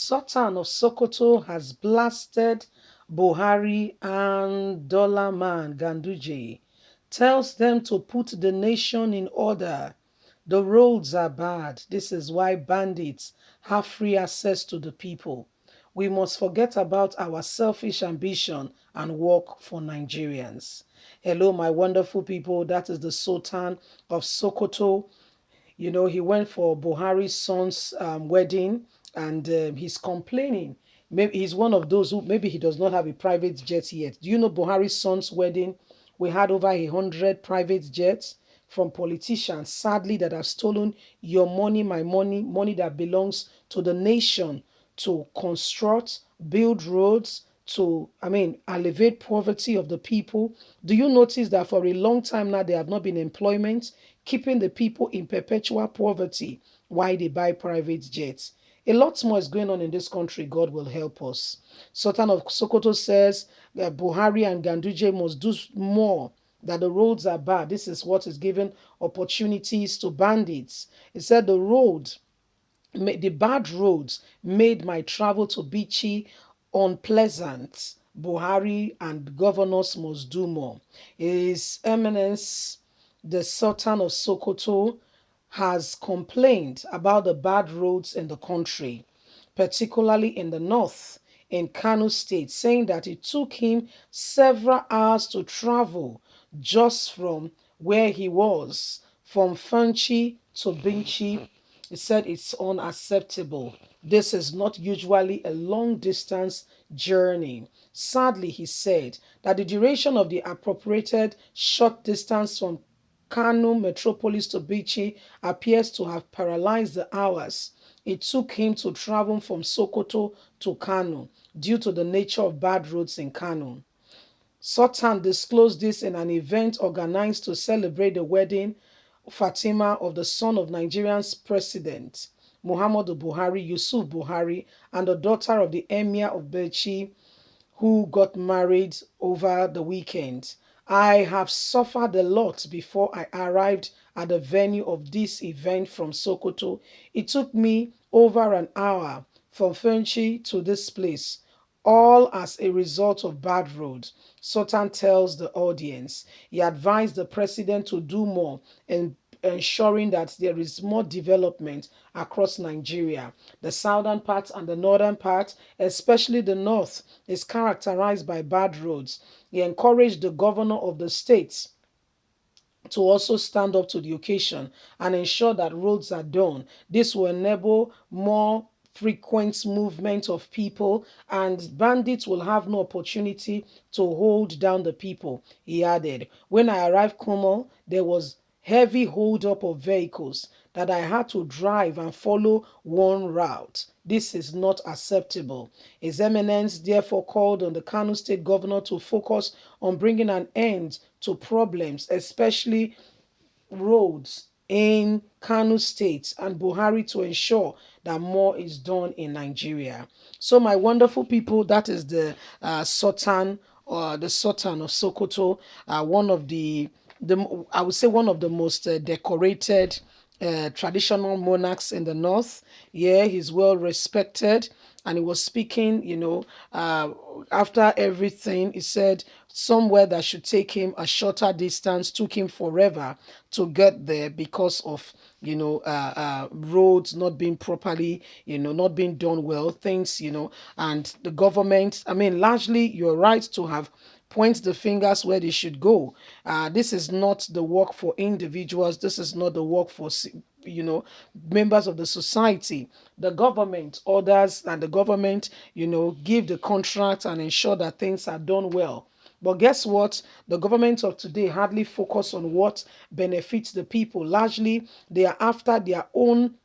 Sultan of Sokoto has blasted Buhari and Dollar man Ganduje, tells them to put the nation in order. The roads are bad. This is why bandits have free access to the people. We must forget about our selfish ambition and work for Nigerians. Hello, my wonderful people. That is the Sultan of Sokoto. He went for Buhari's son's wedding, and he's complaining. Maybe he's one of those who maybe he does not have a private jet yet. Do you know Buhari's son's wedding? We had over 100 private jets from politicians, sadly, that have stolen your money, my money, money that belongs to the nation to construct, build roads, to, alleviate poverty of the people. Do you notice that for a long time now there have not been employment, keeping the people in perpetual poverty while they buy private jets? A lot more is going on in this country. God will help us. Sultan of Sokoto says that Buhari and Ganduje must do more, that the roads are bad. This is what is giving opportunities to bandits. He said the bad roads made my travel to Bichi unpleasant. Buhari and governors must do more. His Eminence, the Sultan of Sokoto, has complained about the bad roads in the country, particularly in the north, in Kano State, saying that it took him several hours to travel just from where he was, from Fanchi to Binchi. He said it's unacceptable. This is not usually a long distance journey. Sadly, he said that the duration of the appropriated short distance from Kano metropolis to Bichi appears to have paralyzed the hours it took him to travel from Sokoto to Kano due to the nature of bad roads in Kano. Sultan disclosed this in an event organized to celebrate the wedding Fatima of the son of Nigeria's president, Muhammadu Buhari, Yusuf Buhari, and the daughter of the Emir of Bauchi, who got married over the weekend. I have suffered a lot before I arrived at the venue of this event from Sokoto. It took me over an hour from Fenchi to this place, all as a result of bad roads. Sultan tells the audience. He advised the president to do more in ensuring that there is more development across Nigeria. The southern part and the northern part, especially the north, is characterized by bad roads. He encouraged the governor of the state to also stand up to the occasion and ensure that roads are done. This will enable more frequent movement of people, and bandits will have no opportunity to hold down the people. He added, when I arrived Kumo, there was heavy holdup of vehicles that I had to drive and follow one route. This is not acceptable. His Eminence therefore called on the Kano State Governor to focus on bringing an end to problems, especially roads in Kano State, and Buhari to ensure that more is done in Nigeria. So, my wonderful people, that is the Sultan, or the Sultan of Sokoto, one of the I would say one of the most decorated traditional monarchs in the north. Yeah, he's well respected, and he was speaking, after everything. He said somewhere that should take him a shorter distance took him forever to get there because of roads not being properly, not being done well, things, and the government. I mean, largely, you're right to have point the fingers where they should go. This is not the work for individuals. This is not the work for members of the society. The government orders, and the government give the contract and ensure that things are done well. But guess what? The government of today hardly focus on what benefits the people. Largely, they are after their own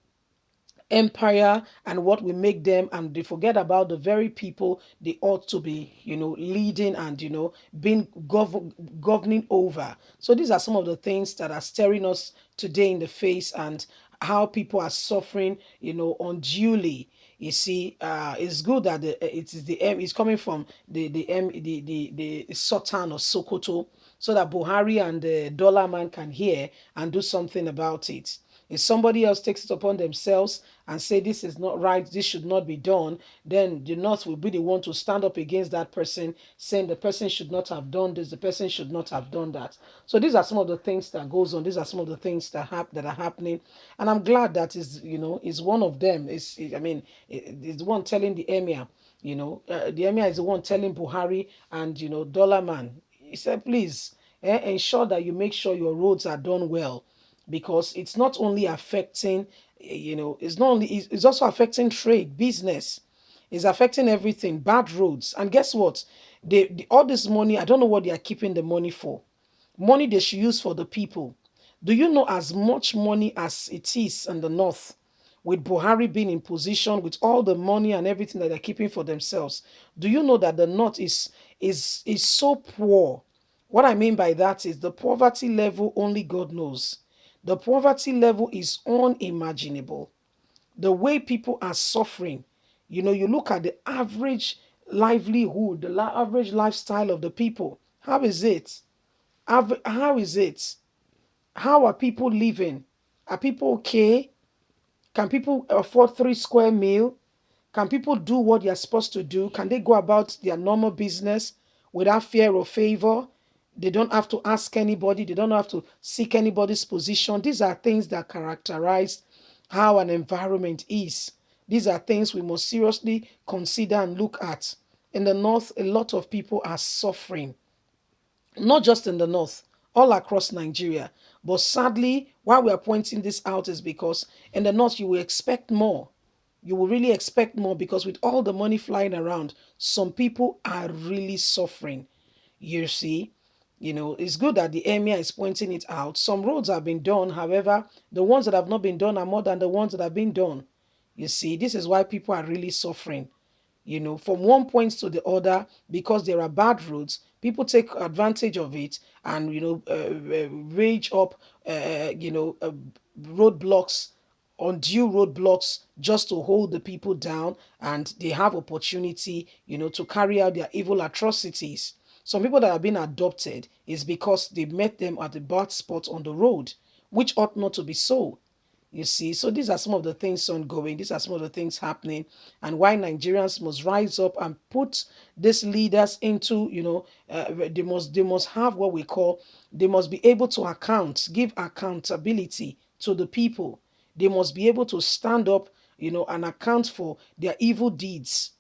empire and what will make them, and they forget about the very people they ought to be leading and being governing over. So these are some of the things that are staring us today in the face, and how people are suffering unduly. You see, it's good that it is the M. It's coming from the Sultan of Sokoto, so that Buhari and the Dollar man can hear and do something about it. If somebody else takes it upon themselves and say this is not right, this should not be done, then the North will be the one to stand up against that person, saying the person should not have done this, the person should not have done that. So these are some of the things that goes on. These are some of the things that are happening, and I'm glad that is one of them. It's one telling the emir. The emir is the one telling Buhari and Dollar Man. He said, please ensure that you make sure your roads are done well, because it's not only affecting, it's also affecting trade, business. It's affecting everything. Bad roads, and guess what? All this money, I don't know what they are keeping the money for. Money they should use for the people. Do you know as much money as it is in the north, with Buhari being in position with all the money and everything that they're keeping for themselves? Do you know that the north is so poor? What I mean by that is the poverty level only God knows. The poverty level is unimaginable. The way people are suffering. You look at the average livelihood, the average lifestyle of the people. How is it? How is it? How are people living? Are people okay? Can people afford 3 square meal? Can people do what they are supposed to do? Can they go about their normal business without fear or favor? They don't have to ask anybody. They don't have to seek anybody's position. These are things that characterize how an environment is. These are things we must seriously consider and look at. In the north, a lot of people are suffering, not just in the north, all across Nigeria. But sadly, why we are pointing this out is because in the north, you will expect more. You will really expect more, because with all the money flying around, some people are really suffering. You see, it's good that the emir is pointing it out. Some roads have been done. However, the ones that have not been done are more than the ones that have been done. You see, this is why people are really suffering. From one point to the other, because there are bad roads, people take advantage of it and, rage up, roadblocks, undue roadblocks, just to hold the people down, and they have opportunity, to carry out their evil atrocities. Some people that have been adopted is because they met them at the bad spot on the road, which ought not to be so. You see, so these are some of the things ongoing. These are some of the things happening, and why Nigerians must rise up and put these leaders into, they must have what we call, they must be able to give accountability to the people. They must be able to stand up, and account for their evil deeds.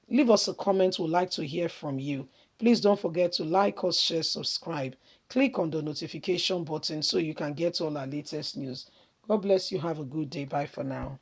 Leave us a comment. We'd like to hear from you. Please don't forget to like us, share, subscribe. Click on the notification button so you can get all our latest news. God bless you. Have a good day. Bye for now.